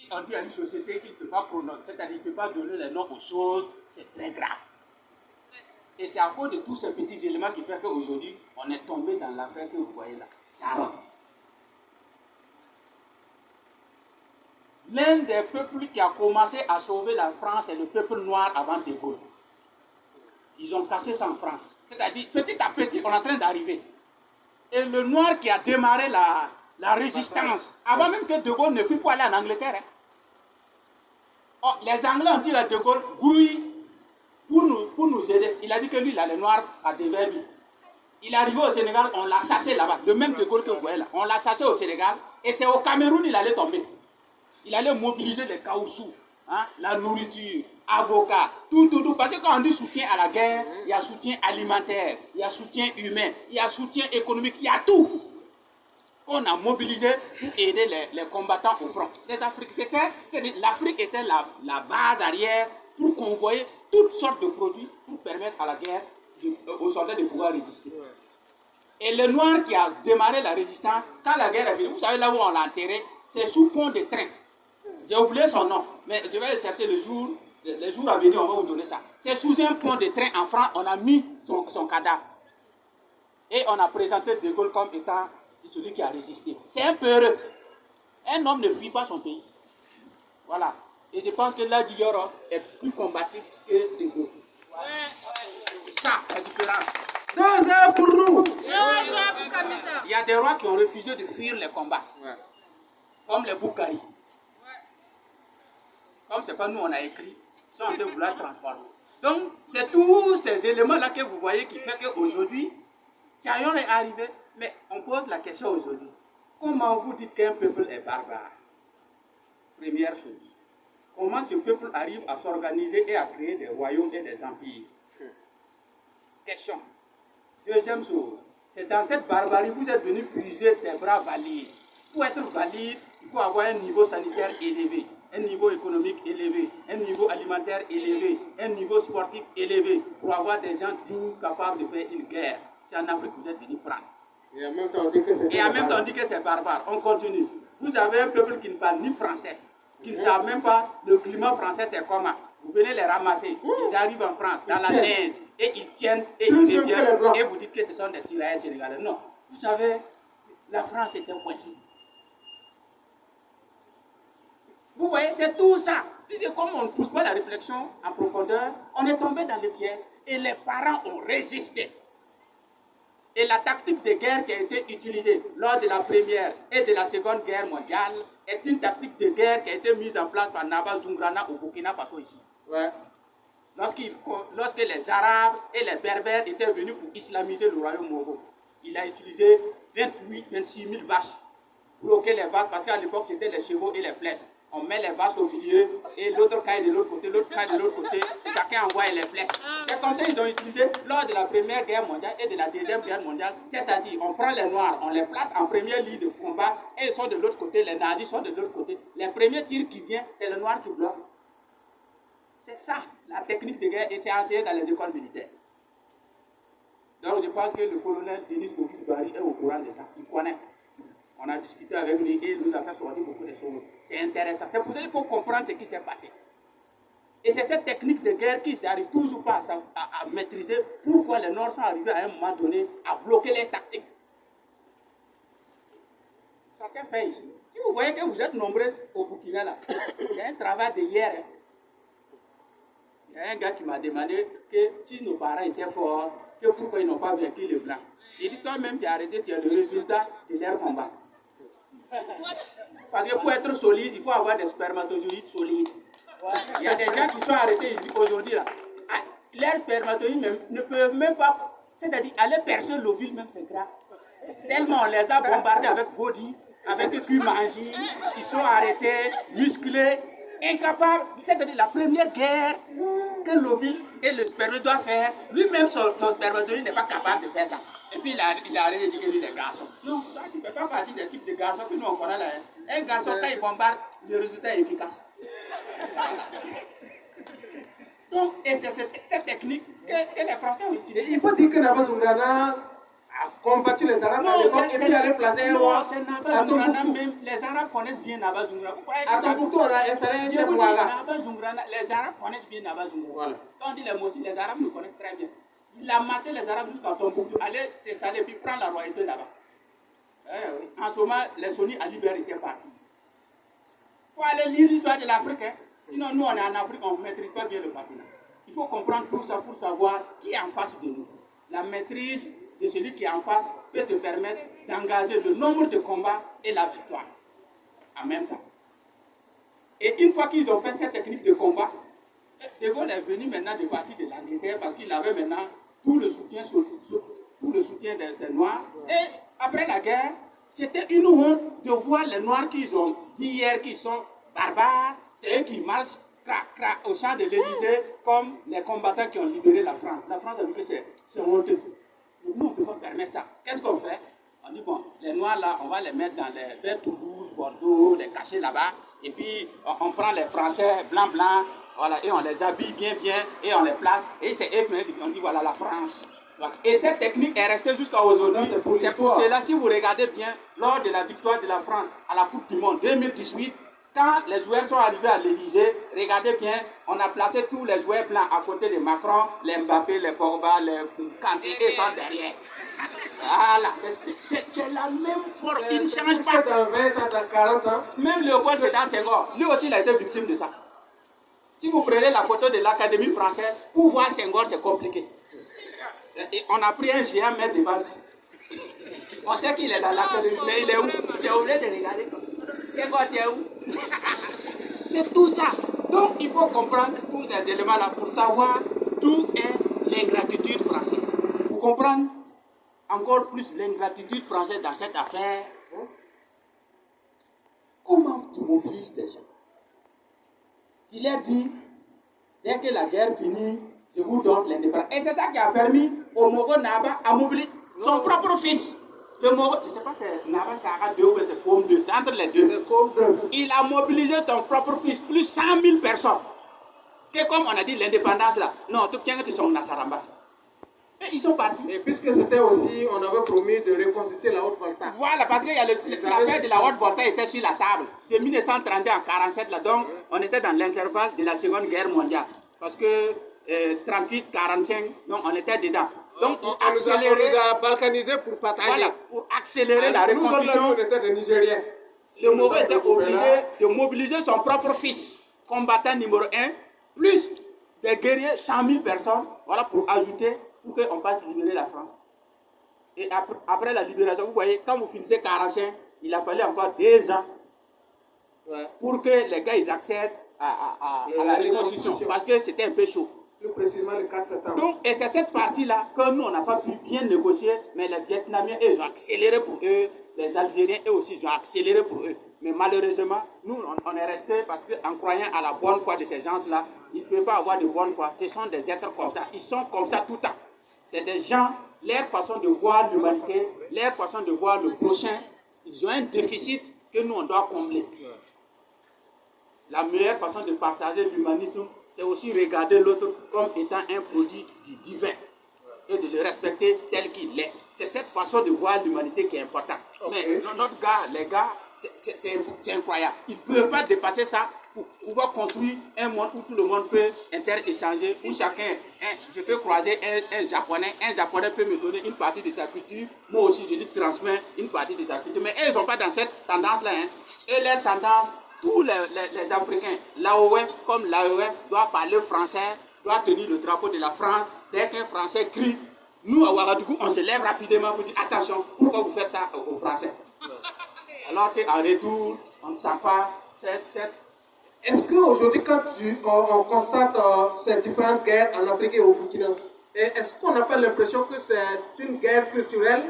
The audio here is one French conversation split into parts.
Si on dit à une société qu'il ne peut pas prononcer, c'est-à-dire qu'il ne peut pas donner les noms aux choses, c'est très grave. Et c'est à cause de tous ces petits éléments qui fait qu'aujourd'hui, on est tombé dans l'affaire que vous voyez là. Sharon. L'un des peuples qui a commencé à sauver la France, c'est le peuple noir avant De Gaulle. Ils ont cassé ça en France. C'est-à-dire, petit à petit, on est en train d'arriver. Et le noir qui a démarré la résistance, avant même que De Gaulle ne fût pas allé en Angleterre. Hein. Oh, les Anglais ont dit à De Gaulle, oui, pour nous aider. Il a dit que lui, là, les noirs à devers lui. Il est arrivé au Sénégal, on l'a chassé là-bas. Le même De Gaulle que vous voyez là. On l'a chassé au Sénégal. Et c'est au Cameroun il allait tomber. Il allait mobiliser des caoutchoucs, hein, la nourriture, avocats, tout. Parce que quand on dit soutien à la guerre, il y a soutien alimentaire, il y a soutien humain, il y a soutien économique, il y a tout. On a mobilisé pour aider les combattants au front. L'Afrique était la base arrière pour convoyer toutes sortes de produits pour permettre à la guerre, aux soldats de pouvoir résister. Et le noir qui a démarré la résistance, quand la guerre est venue, vous savez là où on l'a enterré, c'est sous pont de train. J'ai oublié son nom, mais je vais le chercher les jours à venir, on va vous donner ça. C'est sous un pont de train en France, on a mis son cadavre. Et on a présenté De Gaulle comme étant celui qui a résisté. C'est un peu heureux. Un homme ne fuit pas son pays. Voilà. Et je pense que Ladji-Yoro est plus combatif que De Gaulle. Ça, la différence. 2 heures pour nous. Il y a des rois qui ont refusé de fuir les combats. Comme les Boukari. Comme ce n'est pas nous on a écrit, ils sont en train de vouloir transformer. Donc, c'est tous ces éléments-là que vous voyez qui fait qu'aujourd'hui, Caillon est arrivé, mais on pose la question aujourd'hui. Comment vous dites qu'un peuple est barbare? Première chose. Comment ce peuple arrive à s'organiser et à créer des royaumes et des empires? Question. Deuxième chose, c'est dans cette barbarie que vous êtes venu puiser des bras valides. Pour être valide, il faut avoir un niveau sanitaire élevé, un niveau économique élevé, un niveau alimentaire élevé, un niveau sportif élevé, pour avoir des gens dignes capables de faire une guerre. C'est en Afrique que vous êtes venu prendre. Et en même temps, on dit que c'est barbare. On continue. Vous avez un peuple qui ne parle ni français, qui ne savent même pas le climat français c'est comment. Vous venez les ramasser, ils arrivent en France, dans la neige, et ils tiennent, et ils deviennent, et vous dites que ce sont des tirailleurs sénégalais. Non, vous savez, la France est un point. Vous voyez, c'est tout ça. Comme on ne pousse pas la réflexion en profondeur, on est tombé dans le piège, et les parents ont résisté. Et la tactique de guerre qui a été utilisée lors de la Première et de la Seconde Guerre mondiale est une tactique de guerre qui a été mise en place par Naba Djoungrana au Burkina Faso ici. Ouais. Lorsque les Arabes et les Berbères étaient venus pour islamiser le royaume Moro, il a utilisé 26 000 vaches, bloquer les vaches, parce qu'à l'époque c'était les chevaux et les flèches. On met les vaches au milieu et l'autre caille de l'autre côté, l'autre caille de l'autre côté, chacun envoie les flèches. C'est comme ça qu'ils ont utilisé lors de la Première Guerre mondiale et de la Deuxième Guerre mondiale, c'est-à-dire on prend les Noirs, on les place en première ligne de combat et ils sont de l'autre côté, les nazis sont de l'autre côté. Les premiers tirs qui viennent, c'est le Noir qui bloque. C'est ça, la technique de guerre, et c'est enseigné dans les écoles militaires. Donc je pense que le colonel Denis Auguste Barry est au courant de ça, il connaît. On a discuté avec lui et il nous a fait sortir beaucoup de choses. C'est intéressant. C'est pour ça qu'il faut comprendre ce qui s'est passé. Et c'est cette technique de guerre qui n'arrive toujours pas à maîtriser pourquoi les Nords sont arrivés à un moment donné à bloquer les tactiques. Ça s'est fait ici. Si vous voyez que vous êtes nombreux au Burkina là, il y a un travail de hier. Hein. Il y a un gars qui m'a demandé que si nos parents étaient forts, que pourquoi ils n'ont pas vaincu les Blancs. Il dit toi-même tu as arrêté, tu as le résultat de leur combat. Parce que pour être solide, il faut avoir des spermatozoïdes solides. Il y a des gens qui sont arrêtés ici aujourd'hui là. Leurs spermatozoïdes ne peuvent même pas, c'est-à-dire aller percer l'ovule même, c'est grave. Tellement on les a bombardés avec body, avec cumangie, ils sont arrêtés, musclés, incapables. C'est-à-dire la première guerre que l'ovule et le sperme doivent faire, lui-même son spermatozoïde n'est pas capable de faire ça. Et puis il a arrêté de dire que lui, les garçons. Non, ça tu ne fais pas partie des types de garçons que nous on connaît là. Un garçon, quand il bombarde, le résultat est efficace. Donc, et c'est cette technique que les Français ont utilisée. Il faut dire que Naba Djoungrana a combattu les Arabes Non, et puis il allait placer un roi à Tombouctou. même les Arabes connaissent bien Naba Zungrana. À Tombouctou, on a installé un Je chef vous dis, roi là. Naba Zungrana, les Arabes connaissent bien Naba Zungrana. Voilà. Quand on dit les mots, les Arabes nous connaissent très bien. Il a maté les Arabes jusqu'à Tombouctou, aller s'installer puis prendre la royauté là-bas. Oui. En ce moment, les Soni à Libéry étaient partis. Il faut aller lire l'histoire de l'Afrique. Hein. Sinon, nous, on est en Afrique, on ne maîtrise pas bien le continent. Il faut comprendre tout ça pour savoir qui est en face de nous. La maîtrise de celui qui est en face peut te permettre d'engager le nombre de combats et la victoire en même temps. Et une fois qu'ils ont fait cette technique de combat, De Gaulle est venu maintenant de partir de l'Angleterre parce qu'il avait maintenant tout le soutien, des Noirs. Et après la guerre, c'était une honte de voir les Noirs qu'ils ont dit hier qu'ils sont barbares. C'est eux qui marchent au champ de l'Élysée comme les combattants qui ont libéré la France. La France a dit que c'est honteux. Nous, on ne peut pas permettre ça. Qu'est-ce qu'on fait? On dit, bon, les Noirs là, on va les mettre vers Toulouse, Bordeaux, les cacher là-bas. Et puis, on prend les Français blancs, voilà, et on les habille bien, et on les place. Et c'est eux qui ont dit, voilà la France. Et cette technique est restée jusqu'à aujourd'hui. C'est pour cela, si vous regardez bien, lors de la victoire de la France à la Coupe du Monde 2018, quand les joueurs sont arrivés à l'Élysée, regardez bien, on a placé tous les joueurs blancs à côté de Macron, les Mbappé, les Pogba, les Kanté, et sont derrière. Voilà, c'est la même force, il ne change pas. Dans 20 ans, dans 40 ans. Même Léopold Sédar Senghor, lui aussi il a été victime de ça. Si vous prenez la photo de l'Académie française, pour voir Senghor, c'est compliqué. Et on a pris un géant mettre devant. On sait qu'il est dans l'Académie, mais il est où? C'est obligé de regarder. Senghor, tu es où? C'est tout ça. Donc il faut comprendre tous ces éléments-là pour savoir d'où est l'ingratitude française. Pour comprendre encore plus l'ingratitude française dans cette affaire, comment tu mobilises des gens? Tu leur dis, dès que la guerre finit, je vous donne l'indépendance. Et c'est ça qui a permis au Moro Naba à mobiliser son propre fils. Le Moro, je ne sais pas si c'est Naba Sarah 2 ou c'est Côme 2, c'est entre les deux. Il a mobilisé son propre fils, plus 100 000 personnes. Et comme on a dit l'indépendance là, non, tout le monde sont Nassaramba. Et ils sont partis. Et puisque c'était aussi, on avait promis de reconstituer la Haute-Volta. Voilà, parce que l'affaire de la Haute-Volta était sur la table. De 1932 à 1947, là, donc, on était dans l'intervalle de la Seconde Guerre mondiale. Parce que 38-45, donc on était dedans. Donc, pour accélérer. On nous a balkanisés pour partager. Voilà, pour accélérer la reconstruction. Nous, on était des Nigériens. Le Moro était obligé de mobiliser son propre fils, combattant numéro 1, plus des guerriers, 100 000 personnes, voilà, pour ajouter, pour qu'on puisse libérer la France. Et après la libération, vous voyez, quand vous finissez 45, il a fallu encore 2 ans pour que les gars ils accèdent à la reconstruction, parce que c'était un peu chaud. Plus précisément le 4 septembre. Donc, et c'est cette partie-là que nous, on n'a pas pu bien négocier, mais les Vietnamiens, eux, ils ont accéléré pour eux, les Algériens, eux aussi, ils ont accéléré pour eux. Mais malheureusement, nous, on est restés parce qu'en croyant à la bonne foi de ces gens-là, ils ne peuvent pas avoir de bonne foi. Ce sont des êtres comme ça. Ils sont comme ça tout le temps. C'est des gens, leur façon de voir l'humanité, leur façon de voir le prochain, ils ont un déficit que nous, on doit combler. La meilleure façon de partager l'humanisme, c'est aussi regarder l'autre comme étant un produit du divin et de le respecter tel qu'il est. C'est cette façon de voir l'humanité qui est importante. Mais notre gars, les gars, c'est incroyable. Ils ne peuvent pas dépasser ça pour pouvoir construire un monde où tout le monde peut interéchanger, où chacun, je peux croiser un Japonais peut me donner une partie de sa culture, moi aussi je lui transmets une partie de sa culture. Mais eux, ils ne sont pas dans cette tendance-là. Et leur tendance, tous les Africains, l'AOF comme l'AOF doit parler français, doit tenir le drapeau de la France. Dès qu'un Français crie, nous à Ouagadougou, on se lève rapidement pour dire attention, pourquoi vous faites ça aux Français? Alors qu'en retour, on ne sent pas cette... Est-ce qu'aujourd'hui, quand on constate ces différentes guerres en Afrique et au Burkina, est-ce qu'on n'a pas l'impression que c'est une guerre culturelle?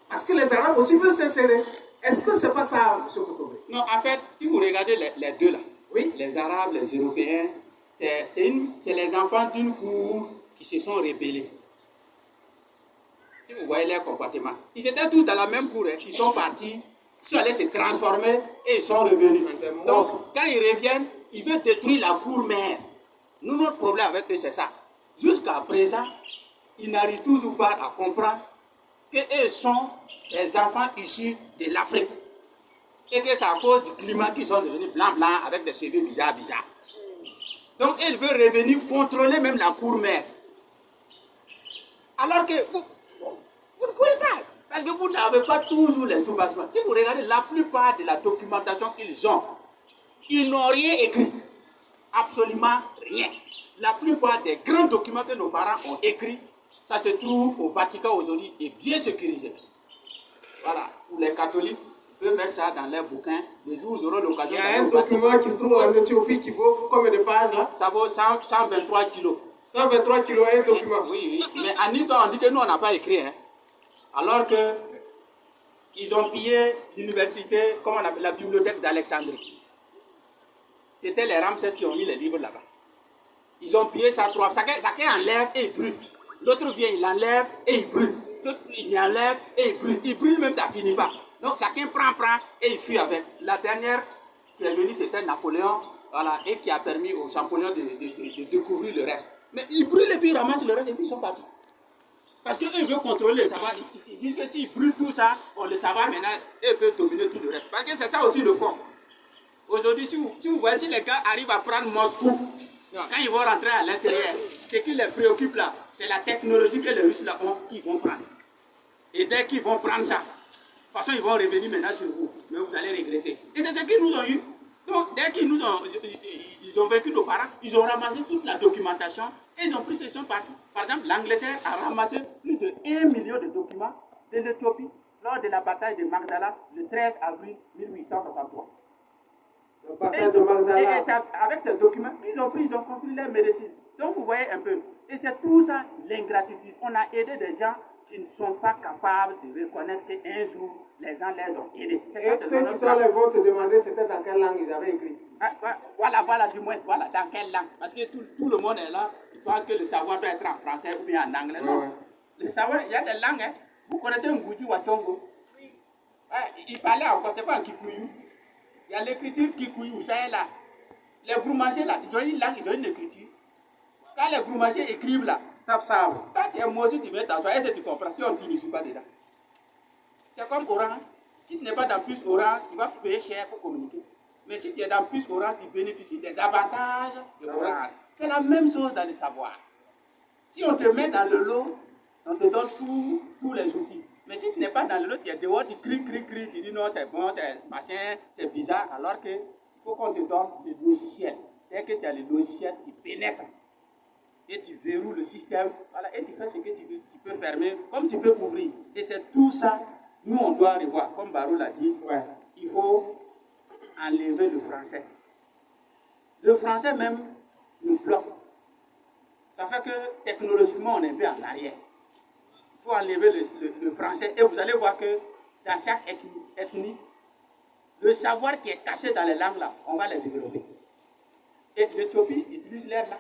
Parce que les Arabes aussi veulent s'insérer. Est-ce que c'est pas ça, M. Kotobe? Non, en fait, si vous regardez les deux là, oui, les Arabes, les Européens, c'est les enfants d'une cour qui se sont rébellés. Si vous voyez leur comportement, ils étaient tous dans la même cour, hein. Ils sont partis, ils sont allés se transformer et ils sont revenus. Donc, quand ils reviennent, ils veulent détruire la cour mère. Nous, notre problème avec eux, c'est ça. Jusqu'à présent, ils n'arrivent toujours pas à comprendre qu'eux sont des enfants issus de l'Afrique. Et que c'est à cause du climat qu'ils sont devenus blancs avec des cheveux bizarres. Donc il veut revenir contrôler même la cour-mère. Alors que vous ne pouvez pas. Parce que vous n'avez pas toujours les sous-bassements. Si vous regardez la plupart de la documentation qu'ils ont, ils n'ont rien écrit. Absolument rien. La plupart des grands documents que nos parents ont écrits, ça se trouve au Vatican aujourd'hui et bien sécurisé. Voilà. Pour les catholiques, ils peuvent mettre ça dans leurs bouquins. Les jours où ils auront l'occasion. Il y a un document qui se trouve en Éthiopie qui vaut combien de pages là? Ça vaut 123 kilos. 123 kilos un document. Oui. Mais en histoire, on dit que nous, on n'a pas écrit. Hein. Alors que ils ont pillé l'université, comment on appelle, la bibliothèque d'Alexandrie. C'était les Ramsès qui ont mis les livres là-bas. Ils ont pillé ça trois. Chacun enlève et il brûle. L'autre vient, il enlève et il brûle. L'autre, il enlève et il brûle. Il brûle même, ça finit pas. Donc chacun prend et il fuit avec. La dernière qui est venue, c'était Napoléon, voilà, et qui a permis aux Champollions de découvrir le reste. Mais ils brûlent et puis ils ramassent le reste et puis ils sont partis. Parce qu'eux veulent contrôler le savoir. Ils disent que s'ils brûlent tout ça, on le savoir maintenant, eux peuvent dominer tout le reste. Parce que c'est ça aussi le fond. Aujourd'hui, si vous voyez, si les gars arrivent à prendre Moscou, quand ils vont rentrer à l'intérieur, ce qui les préoccupe là, c'est la technologie que les Russes là ont qu'ils vont prendre. Et dès qu'ils vont prendre ça, de toute façon, ils vont revenir maintenant sur vous. Mais vous allez regretter. Et c'est ce qu'ils nous ont eu. Donc, dès qu'ils ils ont vécu nos parents, ils ont ramassé toute la documentation et ils ont pris ces choses partout. Par exemple, l'Angleterre a ramassé plus de 1 million de documents de l'Éthiopie lors de la bataille de Magdala le 13 avril 1863. Et avec ces documents, ils ont construit leur médecine. Donc vous voyez un peu. Et c'est tout ça l'ingratitude. On a aidé des gens qui ne sont pas capables de reconnaître qu'un jour, les gens les ont aidés. Et ceux qui sont les vôtres demander c'était dans quelle langue ils avaient écrit. Voilà, du moins, voilà, dans quelle langue. Parce que tout le monde est là, ils pensent que le savoir doit être en français ou bien en anglais. Non. Le savoir, il y a des langues. Hein. Vous connaissez Nguji Watongo? Oui. Il parlait encore, c'est pas un Kikuyu. Il y a l'écriture Kikuyu, ça est là. Les Groumagiers là, ils ont une langue, ils ont une écriture. Quand les Groumagiers écrivent là, tape ça. Quand tu es maudit, tu mets ta joie, est-ce que tu comprends? Si on ne suis pas dedans. C'est comme Orange. Si tu n'es pas dans plus Orange, tu vas payer cher pour communiquer. Mais si tu es dans plus Orange, tu bénéficies des avantages de Orange. C'est la même chose dans le savoir. Si on te met dans le lot, on te donne tous les outils. Mais si tu n'es pas dans le lot, tu es dehors, tu cries, tu dis non, c'est bon, c'est machin, c'est bizarre, alors qu'il faut qu'on te donne le logiciel. Dès que tu as le logiciel, tu pénètres et tu verrouilles le système, voilà, et tu fais ce que tu veux. Tu peux fermer comme tu peux ouvrir. Et c'est tout ça, nous on doit revoir. Comme Barreau l'a dit, il faut enlever le français. Le français même nous bloque. Ça fait que technologiquement on est un peu en arrière. Il faut enlever le français et vous allez voir que dans chaque ethnie, le savoir qui est caché dans les langues là, on va les développer. Et l'Éthiopie utilise l'air là.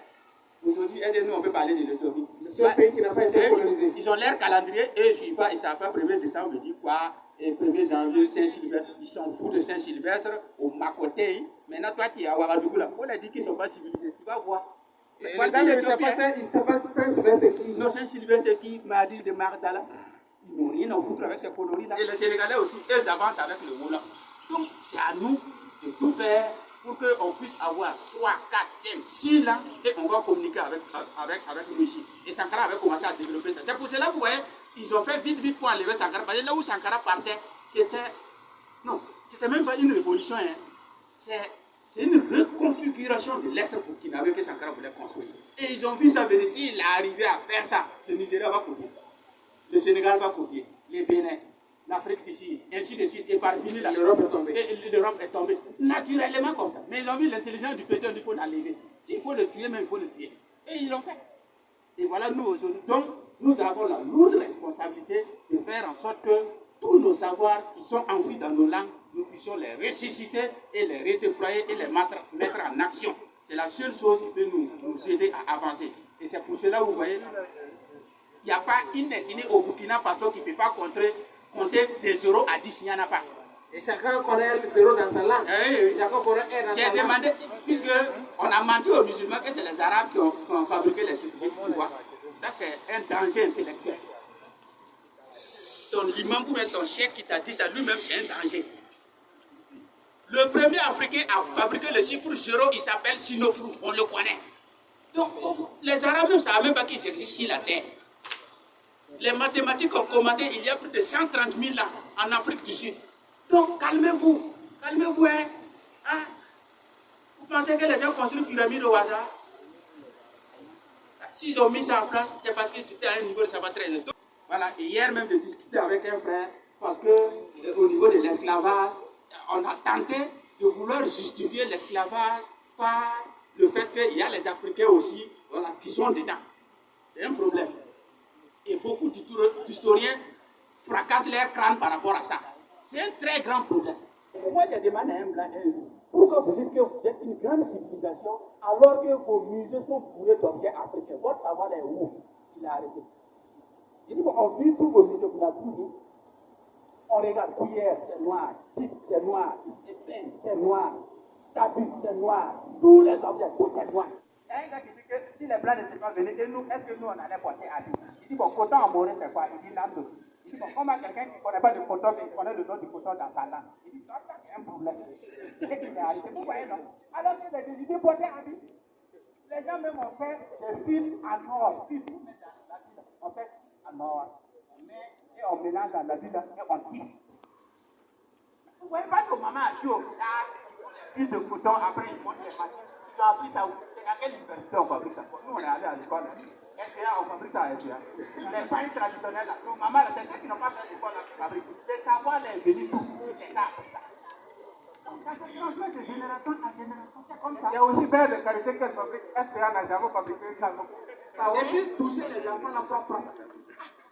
Aujourd'hui, nous on peut parler de l'Éthiopie. Le seul pays qui n'a pas été colonisé. Ils ont leur calendrier et je ne sais pas, ils ne savent pas 1er décembre dit quoi. Et 1er janvier, Saint-Sylvestre, ils s'en foutent de Saint-Sylvestre au Makoté. Maintenant, toi, tu es à Ouagadougou là. On leur dit qu'ils ne sont pas civilisés. Tu vas voir. Les gens ne savent pas Saint-Sylvestre c'est qui. Non, Saint-Sylvestre c'est qui? Mardi de Magdala. Ils n'ont rien à foutre avec ces coloris là. Et les Sénégalais aussi, eux avancent avec le mot là. Donc, c'est à nous de tout faire pour qu'on puisse avoir 3, 4, 5, 6 langues et on va communiquer avec nous ici. Et Sankara avait commencé à développer ça. C'est pour cela, vous voyez, ils ont fait vite pour enlever Sankara. Parce que là où Sankara partait, c'était même pas une révolution. Hein. C'est une reconfiguration de l'être burkinabé que Sankara voulait construire. Et ils ont vu ça venir. S'il est arrivé à faire ça, le Nigeria va copier. Le Sénégal va copier. Les Bénin. L'Afrique d'ici, ainsi de suite, et par fini, l'Europe est tombée. Et l'Europe est tombée. Naturellement comme ça. Mais ils ont vu l'intelligence du pétrole, il faut l'enlever. S'il faut le tuer, même il faut le tuer. Et ils l'ont fait. Et voilà, nous aujourd'hui. Donc, nous avons la lourde responsabilité de faire en sorte que tous nos savoirs qui sont enfouis dans nos langues, nous puissions les ressusciter et les redéployer et les mettre en action. C'est la seule chose qui peut nous aider à avancer. Et c'est pour cela, vous voyez, il n'y a pas une ethnie au Burkina Faso qui ne peut pas compter de 0 à 10, il n'y en a pas. Et chacun connaît le 0 dans sa langue. Chacun connaît R dans sa langue. J'ai demandé, puisqu'on a menti aux musulmans que c'est les Arabes qui ont fabriqué les scientifiques, tu vois. Ça, c'est un danger intellectuel. ton imam ou bien ton chef qui t'a dit ça, lui-même c'est un danger. Le premier Africain à fabriquer le chiffre 0, il s'appelle Sinofru, on le connaît. Donc les Arabes ne savent même pas qu'ils existent sur la terre. Les mathématiques ont commencé il y a plus de 130 000 ans en Afrique du Sud. Donc calmez-vous, calmez-vous. Hein? Vous pensez que les gens construisent une pyramide au hasard? S'ils ont mis ça en place, c'est parce qu'ils étaient à un niveau de savoir très élevé. Voilà, et hier même j'ai discuté avec un frère, parce que au niveau de l'esclavage, on a tenté de vouloir justifier l'esclavage par le fait qu'il y a les Africains aussi, voilà, qui sont dedans. C'est un problème. Et beaucoup d'historiens fracassent leur crâne par rapport à ça. C'est un très grand problème. Moi, j'ai demandé à un blanc un jour, pourquoi vous dites que vous êtes une grande civilisation alors que vos musées sont bourrés d'objets africains? Votre savoir est où? Il a arrêté. Il dit, bon, on vit tous vos musées, vous n'avez plus dit. On regarde cuillère, c'est noir, pipe, c'est noir, épine, c'est noir, statue, c'est noir, tous les objets, tout est noir. Il y a un gars qui dit que si les blancs n'étaient pas venus, est-ce que nous on allait porter à lui? Il dit, bon, coton en moré, c'est quoi? Il dit, lame de. Il dit, bon, comment quelqu'un qui ne connaît pas le coton, mais qui connaît le nom du coton dans sa langue? Il dit, donc, il y a un problème. Et qu'il est arrivé, vous voyez, non? Alors que les idées portées à lui. Les gens même ont fait des fils en or, fils, on fait en or. Et on mélange dans la ville et on tisse. Vous ne voyez pas nos mamans assis au foulard, fils de coton, après ils montent les machines. Ils ont appris ça où? C'est à quelle université on fabrique ça? Nous on est allé à l'école. SPA, on fabrique ça à SPA. Les pains traditionnels là, nos mamans, c'est ceux qui n'ont pas fait l'école là qui fabriquent. Le savoir est venu tout. C'est ça, après ça. Donc ça se transmet de génération en génération. C'est comme ça. Il y a aussi bien de qualité qu'elle fabrique. SPA n'a jamais fabriqué ça. Et puis toucher les enfants là pour prendre.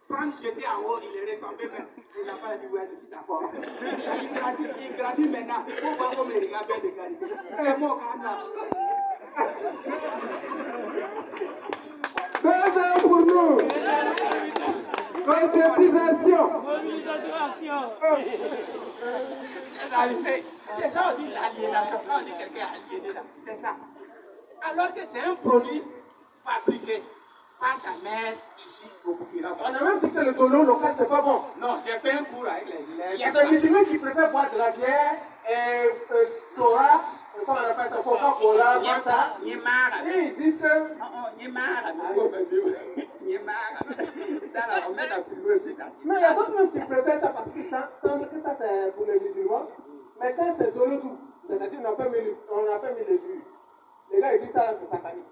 Prendre, jeter en haut, il est retombé même. Il n'a pas dit, ouais, je suis d'accord. Il gradit maintenant. Pour voir comment il regarde bien de qualité. C'est moi quand même. Baiser pour nous. Conscientisation. Mobilisation, action. C'est ça, on dit l'aliénation. Quand on dit quelqu'un est aliéné, c'est ça. Alors que c'est un produit fabriqué par ta mère ici au Burkina Faso. On a même dit que le tonneau local, c'est pas bon. Non, j'ai fait un cours avec les élèves. Il y a des musulmans qui préfèrent boire de la bière et soda, comment on appelle ça, Coca-Cola, Fanta. Ils marrent. Ils disent que. Ils marrent. Ils marrent. Ça, là, on met dans le frigo et puis ça. Non, il y a d'autres même qui préfèrent ça parce qu'ils semblent que ça c'est pour les musulmans. Mais quand c'est de l'eau, c'est-à-dire on n'a pas mis les buts. Les gars, ils disent ça, c'est satanique.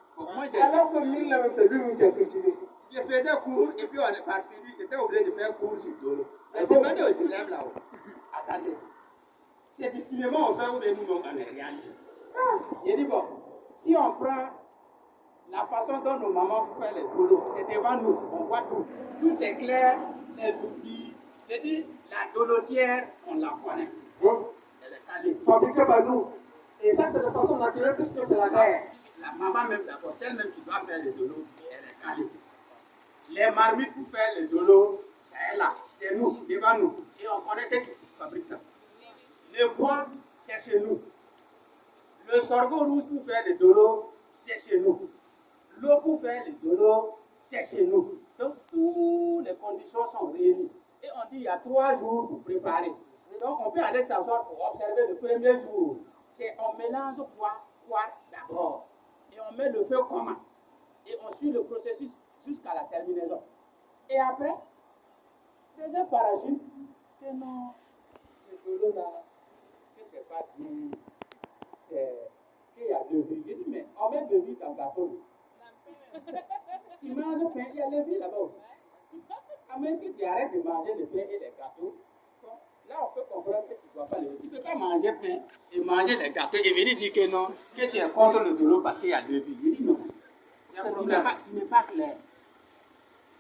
Alors que mille, même, c'est lui qui a cultivé. Je faisais cours et puis on est parti. J'étais obligé de faire cours sur Dolo. Et demandez aux élèves là-haut. Attendez. C'est du cinéma on fait ou bien nous on est réaliste. J'ai dit bon, si on prend la façon dont nos mamans font les Dolo, c'est devant nous, on voit tout. Tout est clair, les outils. J'ai dit, la dolotière, on la connaît. Elle est calée. Fabriqué par nous. Et ça, c'est de façon naturelle puisque c'est la guerre. La maman même d'abord, celle même qui doit faire les dolos, elle est calée. Les marmites pour faire les dolos, c'est là, c'est nous, devant nous. Et on connaît ceux qui fabriquent ça. Le bois, c'est chez nous. Le sorgho rouge pour faire les dolos, c'est chez nous. L'eau pour faire les dolos, c'est chez nous. Donc, toutes les conditions sont réunies. Et on dit il y a 3 jours pour préparer. Donc, on peut aller s'asseoir pour observer le premier jour. C'est on mélange quoi d'abord. Et on met le feu comment. Et on suit le processus jusqu'à la terminaison. Et après, les gens parachutent que non, ce dolo là, que c'est pas du. C'est qu'il y a 2 vies. J'ai dit, mais on met 2 vies dans le gâteau. Tu manges le pain, il y a 2 vies là-bas aussi. À moins que tu arrêtes de manger le pain et les gâteaux. Là, on peut comprendre que tu ne dois pas le. Tu ne peux pas manger pain et manger les gâteaux et venir dire que non, que tu es contre le dolo parce qu'il y a 2 vies. Il dit non. Tu n'es pas clair.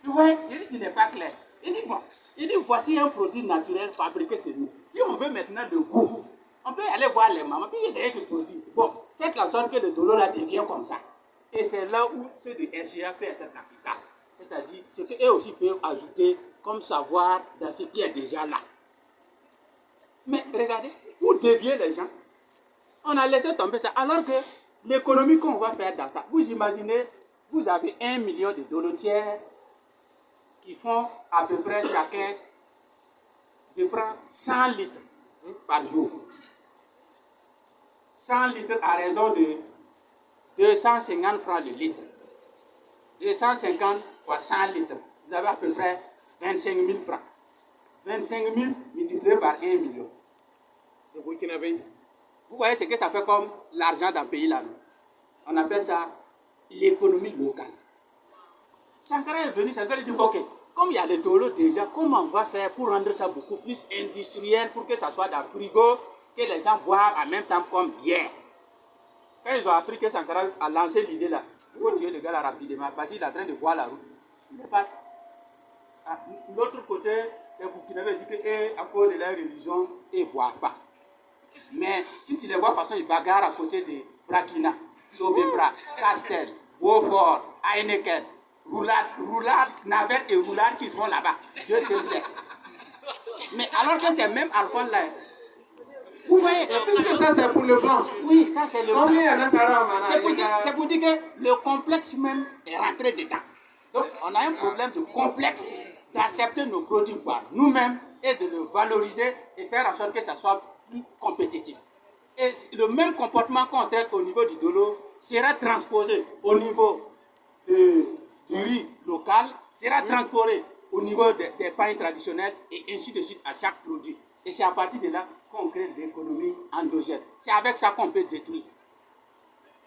Tu vois, il dit tu n'es pas clair. Il dit bon, il dit voici un produit naturel fabriqué chez nous. Si on veut maintenant le goût, on peut aller voir les mamans, puis essayer de produire. Bon, faites en sorte que le dolo là devient comme ça. Et c'est là où ceux de SGA peut être capital. C'est-à-dire, ce qu'eux aussi peuvent ajouter comme savoir dans ce qui est déjà là. Mais regardez, pour dévier les gens, on a laissé tomber ça. Alors que l'économie qu'on va faire dans ça, vous imaginez, vous avez 1 million de dolotières qui font à peu près chacun je prends 100 litres par jour. 100 litres à raison de 250 francs le litre. 250 fois 100 litres. Vous avez à peu près 25 000 francs. 25 000 multiplié par 1 million. Le Burkinabé. Vous voyez ce que ça fait comme l'argent d'un pays là. On appelle ça l'économie locale. Sankara est venu, Sankara dit ok, comme il y a le taureau déjà, comment on va faire pour rendre ça beaucoup plus industriel, pour que ça soit dans le frigo, que les gens boivent en même temps comme bière. Quand ils ont appris que Sankara a lancé l'idée là, il faut tuer le gars là rapidement parce qu'il est en train de boire la route. Il n'est pas. L'autre côté, les Burkinabés disent qu'à cause de leur religion, ils ne boivent pas. Mais si tu les vois, de toute façon, ils bagarrent à côté de Brakina, Sobebra, Castel, Beaufort, Heineken, Roulade, Navette et Roulade qui font là-bas. Dieu seul sait. Mais alors que c'est même alcool là. Vous voyez, puisque ça c'est pour le blanc. Oui, ça c'est le blanc. Combien il y en a ça c'est pour dire que le complexe même est rentré dedans. Donc on a un problème de complexe d'accepter nos produits par nous-mêmes et de le valoriser et faire en sorte que ça soit plus compétitif. Et le même comportement qu'on traite au niveau du dolo sera transposé au niveau du riz local, sera transposé au niveau des pains traditionnels et ainsi de suite à chaque produit. Et c'est à partir de là qu'on crée de l'économie endogène. C'est avec ça qu'on peut détruire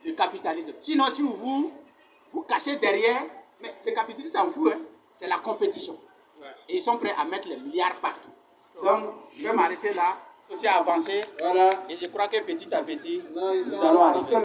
le capitalisme. Sinon, si vous cachez derrière, mais le capitalisme s'en fout, hein, c'est la compétition. Et ils sont prêts à mettre les milliards partout. Donc, je vais m'arrêter là. Ceci a avancé. Voilà. Et je crois que petit à petit, nous allons arriver.